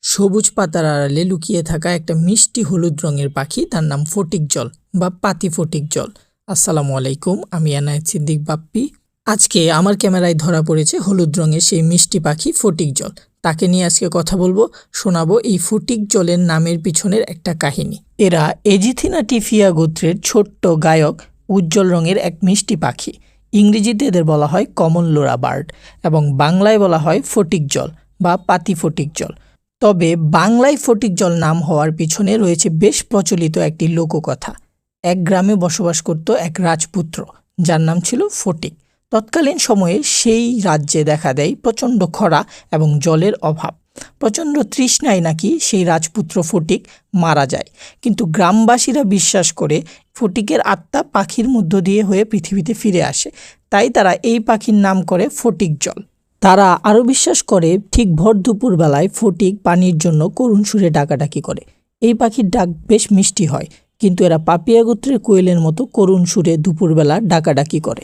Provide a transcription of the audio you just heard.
সবুজ পাতার আড়ালে লুকিয়ে থাকা একটা মিষ্টি হলুদ রঙের পাখি, তার নাম ফটিক জল বা পাতি ফটিক জল। আসসালামু আলাইকুম, আমি এনায়েত সিদ্দিক বাপ্পি। আজকে আমার ক্যামেরায় ধরা পড়েছে হলুদ রঙের সেই মিষ্টি পাখি ফটিক জল। তাকে নিয়ে আজকে কথা বলবো, শোনাবো এই ফটিক জলের নামের পিছনের একটা কাহিনী। এরা এজিথিনা টিফিয়া গোত্রের ছোট্ট গায়ক উজ্জ্বল রঙের এক মিষ্টি পাখি। ইংরেজিতে এদের বলা হয় কমন লোরা বার্ড এবং বাংলায় বলা হয় ফটিক জল বা পাতি ফটিক জল। তবে বাংলায় ফটিক জল নাম হওয়ার পিছনে রয়েছে বেশ প্রচলিত একটি লোককথা। এক গ্রামে বসবাস করত এক রাজপুত্র, যার নাম ছিল ফটিক। তৎকালীন সময়ে সেই রাজ্যে দেখা দেয় প্রচণ্ড খরা এবং জলের অভাব। প্রচণ্ড তৃষ্ণায় নাকি সেই রাজপুত্র ফটিক মারা যায়, কিন্তু গ্রামবাসীরা বিশ্বাস করে ফটিকের আত্মা পাখির মধ্য দিয়ে হয়ে পৃথিবীতে ফিরে আসে, তাই তারা এই পাখির নাম করে ফটিক জল। তারা আরও বিশ্বাস করে ঠিক ভর দুপুর বেলায় ফটিক পানির জন্য করুণ সুরে ডাকাডাকি করে। এই পাখির ডাক বেশ মিষ্টি হয়, কিন্তু এরা পাপিয়া গোত্রের কোয়েলের মতো করুণ সুরে দুপুরবেলা ডাকাডাকি করে।